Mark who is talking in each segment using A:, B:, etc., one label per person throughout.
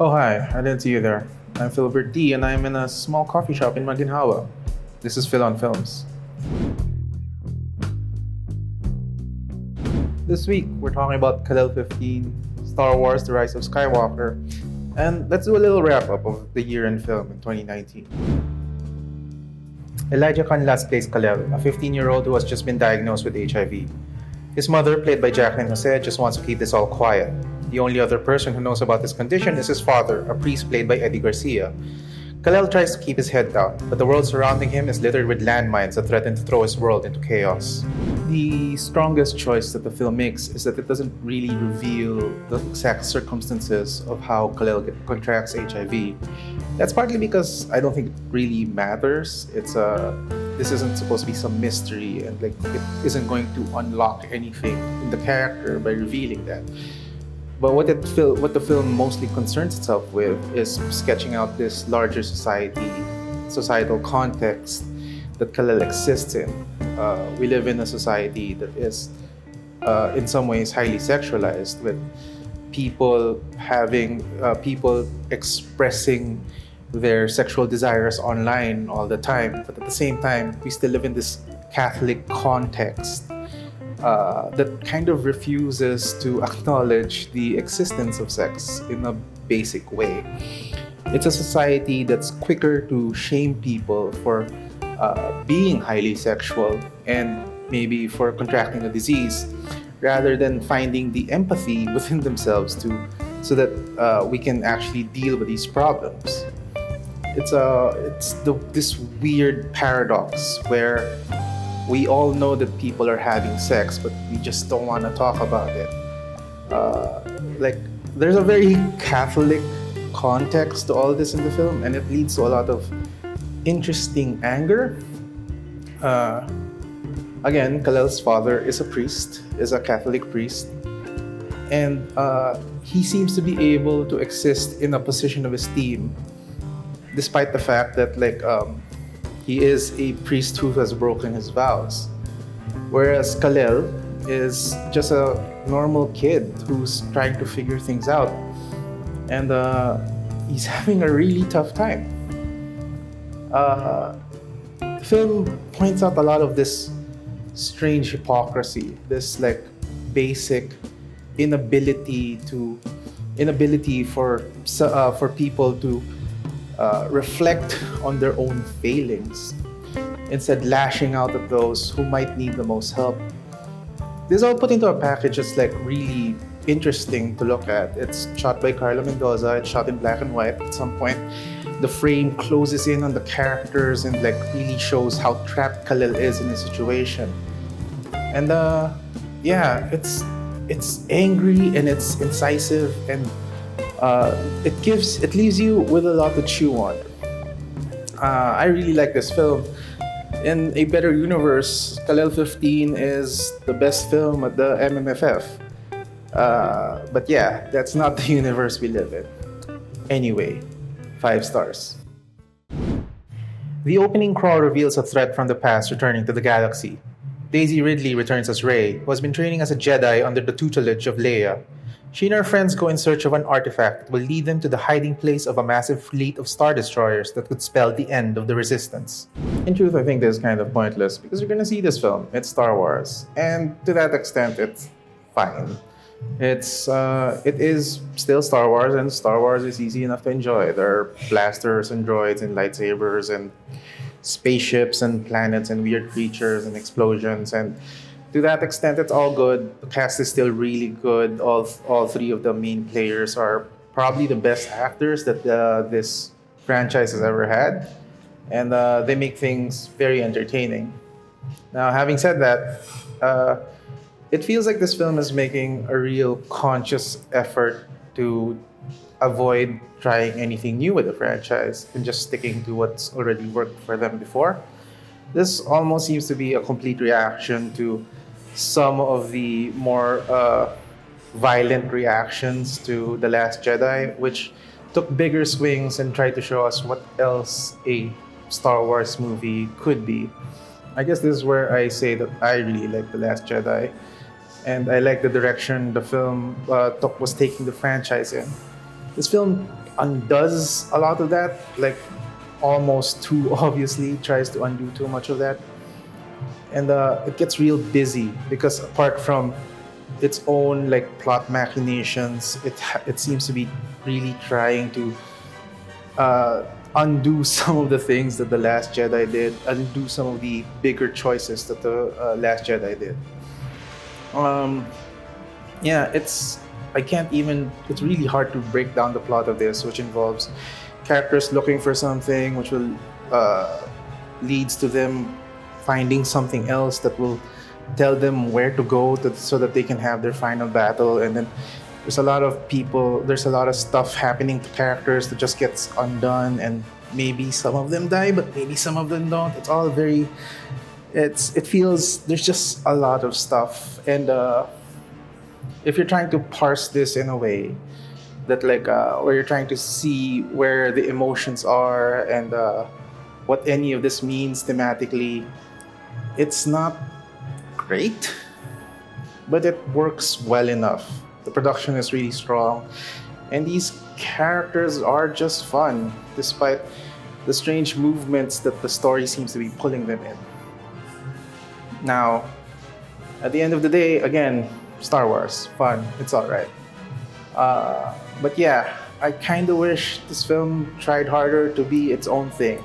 A: Oh, hi. I didn't see you there. I'm Philbert D, and I'm in a small coffee shop in Maginhawa. This is Phil on Films. This week, we're talking about Kalel 15, Star Wars The Rise of Skywalker, and let's do a little wrap up of the year in film in 2019. Elijah Canlas plays Kalel, a 15-year-old who has just been diagnosed with HIV. His mother, played by Jacqueline Jose, just wants to keep this all quiet. The only other person who knows about this condition is his father, a priest played by Eddie Garcia. Kalel tries to keep his head down, but the world surrounding him is littered with landmines that threaten to throw his world into chaos. The strongest choice that the film makes is that it doesn't really reveal the exact circumstances of how Kalel contracts HIV. That's partly because I don't think it really matters. This isn't supposed to be some mystery, and it isn't going to unlock anything in the character by revealing that. But what the film mostly concerns itself with is sketching out this larger societal context that Kalel exists in. We live in a society that is, in some ways, highly sexualized, with people expressing their sexual desires online all the time. But at the same time, we still live in this Catholic context that kind of refuses to acknowledge the existence of sex in a basic way. It's a society that's quicker to shame people for being highly sexual and maybe for contracting a disease, rather than finding the empathy within themselves so that we can actually deal with these problems. This weird paradox where we all know that people are having sex, but we just don't want to talk about it. There's a very Catholic context to all this in the film, and it leads to a lot of interesting anger. Again, Kalel's father is a Catholic priest, and he seems to be able to exist in a position of esteem, despite the fact that he is a priest who has broken his vows. Whereas Kalel is just a normal kid who's trying to figure things out. And he's having a really tough time. The film points out a lot of this strange hypocrisy, this basic inability for people to reflect on their own failings, instead lashing out at those who might need the most help. This is all put into a package that's really interesting to look at. It's shot by Carlo Mendoza. It's shot in black and white. At some point, the frame closes in on the characters and really shows how trapped Kalel is in the situation. And it's angry and it's incisive, and it leaves you with a lot to chew on. I really like this film. In a better universe, Kalel 15 is the best film at the MMFF. But yeah, that's not the universe we live in. Anyway, 5 stars. The opening crawl reveals a threat from the past returning to the galaxy. Daisy Ridley returns as Rey, who has been training as a Jedi under the tutelage of Leia. She and her friends go in search of an artifact that will lead them to the hiding place of a massive fleet of Star Destroyers that could spell the end of the Resistance. In truth, I think this is kind of pointless because you're gonna see this film. It's Star Wars. And to that extent, it's fine. It is still Star Wars, and Star Wars is easy enough to enjoy. There are blasters and droids and lightsabers and spaceships and planets and weird creatures and explosions, and to that extent, it's all good. The cast is still really good. All 3 of the main players are probably the best actors that this franchise has ever had, and they make things very entertaining. Now, having said that, it feels like this film is making a real conscious effort to avoid trying anything new with the franchise and just sticking to what's already worked for them before. This almost seems to be a complete reaction to some of the more violent reactions to The Last Jedi, which took bigger swings and tried to show us what else a Star Wars movie could be. I guess this is where I say that I really like The Last Jedi, and I like the direction the film was taking the franchise in. This film undoes a lot of that, like almost too obviously tries to undo too much of that. And it gets real busy because apart from its own like plot machinations, it seems to be really trying to undo some of the things that the Last Jedi did, undo some of the bigger choices that the Last Jedi did. Um, yeah, I can't even. It's really hard to break down the plot of this, which involves characters looking for something, which will leads to them finding something else that will tell them where to go so that they can have their final battle. And then there's a lot of stuff happening to characters that just gets undone, and maybe some of them die, but maybe some of them don't. It's all very. It feels there's just a lot of stuff, and if you're trying to parse this in a way that where you're trying to see where the emotions are and what any of this means thematically, it's not great, but it works well enough. The production is really strong, and these characters are just fun despite the strange movements that the story seems to be pulling them in. Now, at the end of the day, again, Star Wars, fun, it's alright. But yeah, I kind of wish this film tried harder to be its own thing.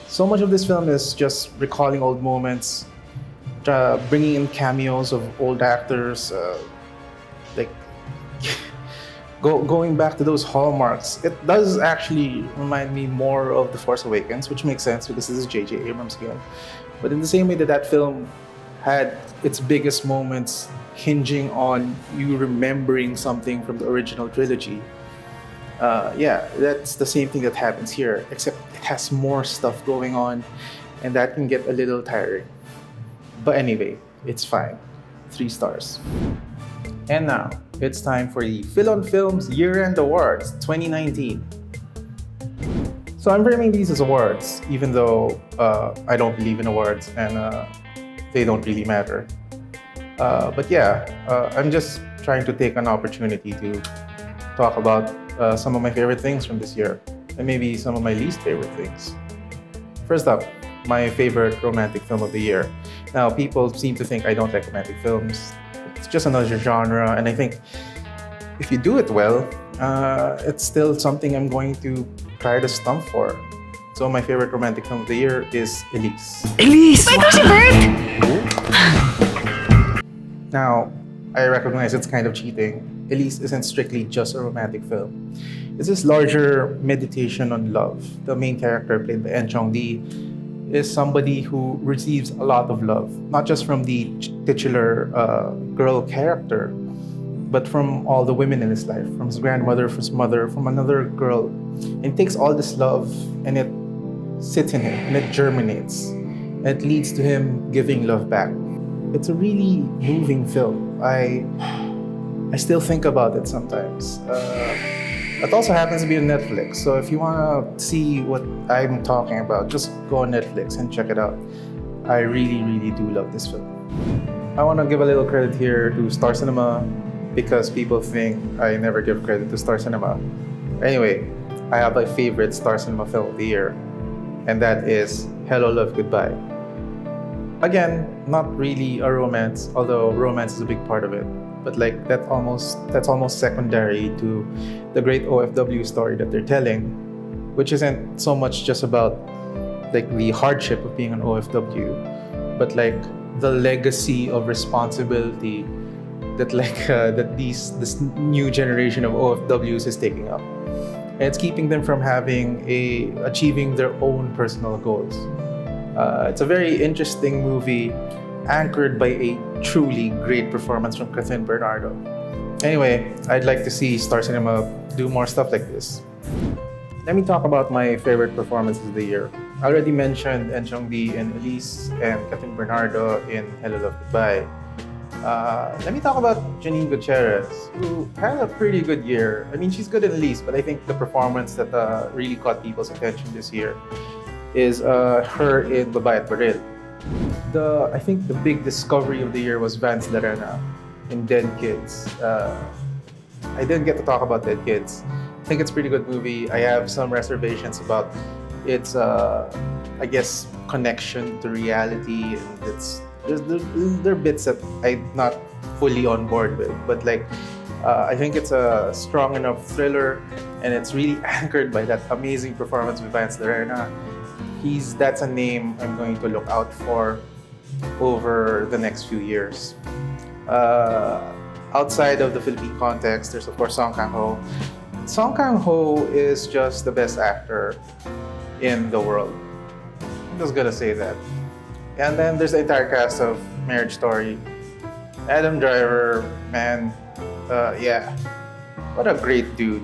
A: So much of this film is just recalling old moments, bringing in cameos of old actors, like going back to those hallmarks. It does actually remind me more of The Force Awakens, which makes sense because this is J.J. Abrams again. But in the same way that film had its biggest moments hinging on you remembering something from the original trilogy, yeah, that's the same thing that happens here, except it has more stuff going on, and that can get a little tiring. But anyway, it's fine. 3 stars. And now, it's time for the Phil on Films Year-End Awards 2019. So I'm framing these as awards, even though I don't believe in awards and they don't really matter. But yeah, I'm just trying to take an opportunity to talk about some of my favorite things from this year, and maybe some of my least favorite things. First up, my favorite romantic film of the year. Now, people seem to think I don't like romantic films. It's just another genre, and I think if you do it well, it's still something I'm going to try to stump for. So my favorite romantic film of the year is Elise.
B: Elise! Wait, was bird?
A: Now, I recognize it's kind of cheating. Elise isn't strictly just a romantic film. It's this larger meditation on love. The main character, played by En Chong-Di, is somebody who receives a lot of love, not just from the titular girl character, but from all the women in his life, from his grandmother, from his mother, from another girl. And it takes all this love and it sits in him and it germinates. And it leads to him giving love back. It's a really moving film. I still think about it sometimes. It also happens to be on Netflix, so if you want to see what I'm talking about, just go on Netflix and check it out. I really, really do love this film. I want to give a little credit here to Star Cinema because people think I never give credit to Star Cinema. Anyway, I have my favorite Star Cinema film of the year, and that is Hello, Love, Goodbye. Again, not really a romance, although romance is a big part of it. But that's almost secondary to the great OFW story that they're telling, which isn't so much just about the hardship of being an OFW, but the legacy of responsibility that this new generation of OFWs is taking up. And it's keeping them from achieving their own personal goals. It's a very interesting movie, anchored by a truly great performance from Catherine Bernardo. Anyway, I'd like to see Star Cinema do more stuff like this. Let me talk about my favorite performances of the year. I already mentioned En Chong-Di in Elise and Catherine Bernardo in Hello, Love, Goodbye. Let me talk about Janine Gutierrez, who had a pretty good year. I mean, she's good in Elise, but I think the performance that really caught people's attention this year is her in Babae at Baril. I think the big discovery of the year was Vance Larena in Dead Kids. I didn't get to talk about Dead Kids, think it's a pretty good movie. I have some reservations about its, I guess, connection to reality, and there are bits that I'm not fully on board with. But like, I think it's a strong enough thriller, and it's really anchored by that amazing performance with Vance Lerena. That's a name I'm going to look out for over the next few years. Outside of the Philippine context, there's of course Song Kang-ho. Song Kang-ho is just the best actor in the world. I'm just gonna say that. And then there's the entire cast of Marriage Story. Adam Driver, man, yeah, what a great dude.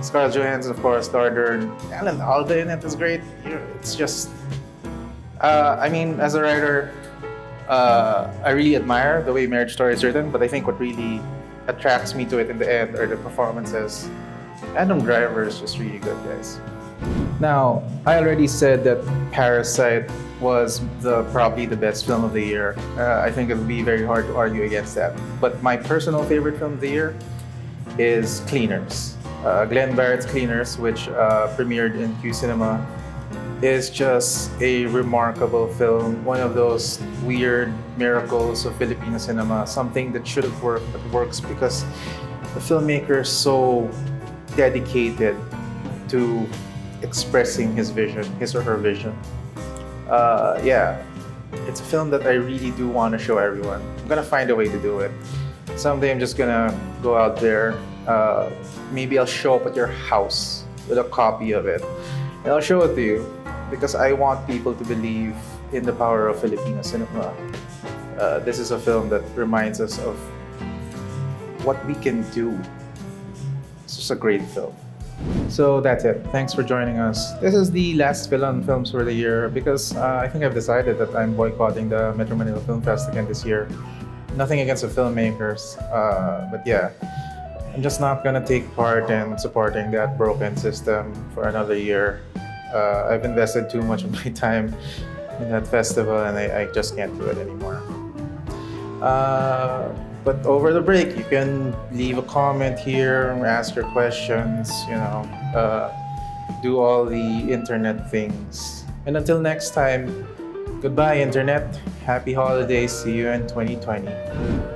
A: Scarlett Johansson, of course, Laura Dern, Alan Alda in it is great. It's just, I mean, as a writer, I really admire the way Marriage Story is written, but I think what really attracts me to it in the end are the performances. Adam Driver is just really good, guys. Now, I already said that Parasite was probably the best film of the year. I think it would be very hard to argue against that. But my personal favorite film of the year is Cleaners. Glenn Barrett's Cleaners, which premiered in Q Cinema, is just a remarkable film. One of those weird miracles of Filipino cinema. Something that should have worked, but works because the filmmaker is so dedicated to expressing his or her vision. Yeah, it's a film that I really do want to show everyone. I'm gonna find a way to do it. Someday I'm just gonna go out there. Maybe I'll show up at your house with a copy of it, and I'll show it to you because I want people to believe in the power of Filipino cinema. This is a film that reminds us of what we can do. It's just a great film. So that's it. Thanks for joining us. This is the last Philan Films for the year because I think I've decided that I'm boycotting the Metro Manila Film Fest again this year. Nothing against the filmmakers, but yeah, I'm just not gonna take part in supporting that broken system for another year. I've invested too much of my time in that festival and I just can't do it anymore. But over the break, you can leave a comment here, ask your questions, do all the internet things. And until next time, goodbye, internet. Happy holidays. See you in 2020.